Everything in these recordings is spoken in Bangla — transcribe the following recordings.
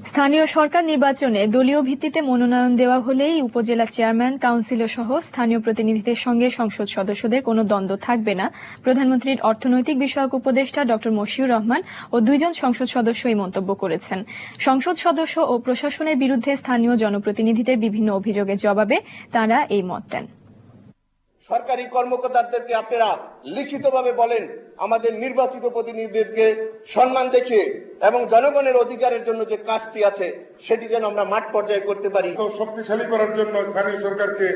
স্থানীয় সরকার নির্বাচনে দলীয় ভিত্তিতে মনোনয়ন দেওয়া হলেই উপজেলা চেয়ারম্যান, কাউন্সিলর সহ স্থানীয় প্রতিনিধিদের সঙ্গে সংসদ সদস্যদের কোনো দ্বন্দ্ব থাকবে না। প্রধানমন্ত্রীর অর্থনৈতিক বিষয়ক উপদেষ্টা ডক্টর মশিউর রহমান ও 2 জন সংসদ সদস্য এই মন্তব্য করেছেন। সংসদ সদস্য ও প্রশাসনের বিরুদ্ধে স্থানীয় জনপ্রতিনিধিদের বিভিন্ন অভিযোগের জবাবে তাঁরা এই মত দেন। সরকারি কর্মকর্তাদেরকে আপনারা লিখিতভাবে বলেন আমাদের নির্বাচিত প্রতিনিধিদেরকে সম্মান দেখিয়ে এবং জনগণের অধিকারের জন্য যে কাজটি আছে সেটি যেন আমরা মাঠ পর্যায়ে করতে পারি। শক্তিশালী করার জন্য স্থানীয় সরকারকে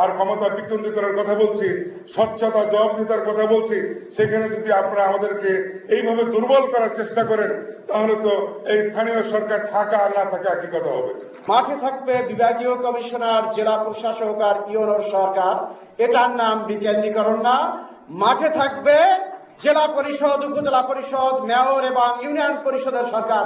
আর ক্ষমতা বিকেন্দ্রীকরণ করার কথা বলছি, স্বচ্ছতা জবাবদিহিতার কথা বলছি, সেখানে যদি আপনারা আমাদেরকে এইভাবে দুর্বল করার চেষ্টা করেন তাহলে তো এই স্থানীয় সরকার থাকা আর না থাকা একই কথা হবে। মাঠে থাকবে বিভাগীয় কমিশনার, জেলা প্রশাসক আর ইউনোর সরকার, এটার নাম বিকেন্দ্রীকরণ না। মাঠে থাকবে জেলা পরিষদ, উপজেলা পরিষদ, মেয়র এবং ইউনিয়ন পরিষদের সরকার।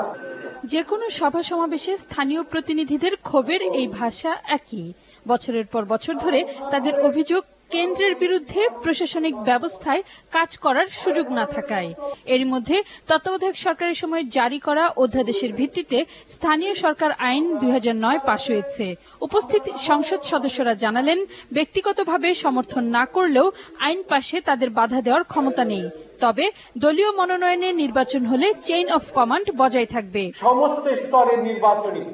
যে কোনো সভা সমাবেশে স্থানীয় প্রতিনিধিদের ক্ষোভের এই ভাষা একই। বছরের পর বছর ধরে তাদের অভিযোগ কেন্দ্রের বিরুদ্ধে প্রশাসনিক ব্যবস্থায় কাজ করার সুযোগ না থাকায়। এরই মধ্যে তত্ত্বাবধায়ক সরকারের সময় জারি করা অধ্যাদেশের ভিত্তিতে স্থানীয় সরকার আইন 2009 পাশ হয়েছে। উপস্থিত সংসদ সদস্যরা জানালেন, ব্যক্তিগতভাবে সমর্থন না করলেও আইন পাশে তাদের বাধা দেওয়ার ক্ষমতা নেই। তবে দলীয় মনোনয়নে নির্বাচন হলে চেইন অফ কমান্ড বজায় থাকবে। সমস্ত স্তরের নির্বাচনী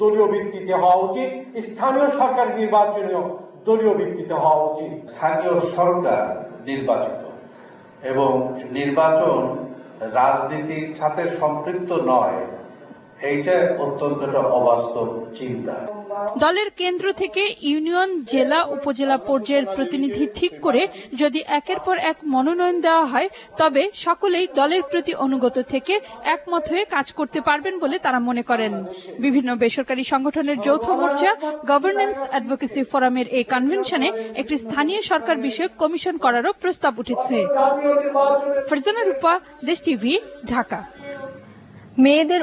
দলীয় ভিত্তিতে হওয়া উচিত, স্থানীয় সরকার নির্বাচনীয় দলীয় ভিত্তিতে হওয়া উচিত। স্থানীয় সরকার নির্বাচিত এবং নির্বাচন রাজনীতির সাথে সম্পৃক্ত নয়, এইটা অত্যন্ত অবাস্তব চিন্তা। দলের কেন্দ্র থেকে ইউনিয়ন, জেলা, উপজেলা পর্যায়ের প্রতিনিধি ঠিক করে যদি একের পর এক মনোনয়ন দেওয়া হয় তবে সকলেই দলের প্রতি অনুগত থেকে একমত হয়ে কাজ করতে পারবেন বলে তারা মনে করেন। বিভিন্ন বেসরকারি সংগঠনের যৌথ মোর্চা গভর্নেন্স অ্যাডভোকেসি ফোরামের এই কনভেনশনে একটি স্থানীয় সরকার বিষয়ক কমিশন করারও প্রস্তাব উঠেছে। ফারজানা রূপা, দেশ টিভি, ঢাকা। মেয়েদের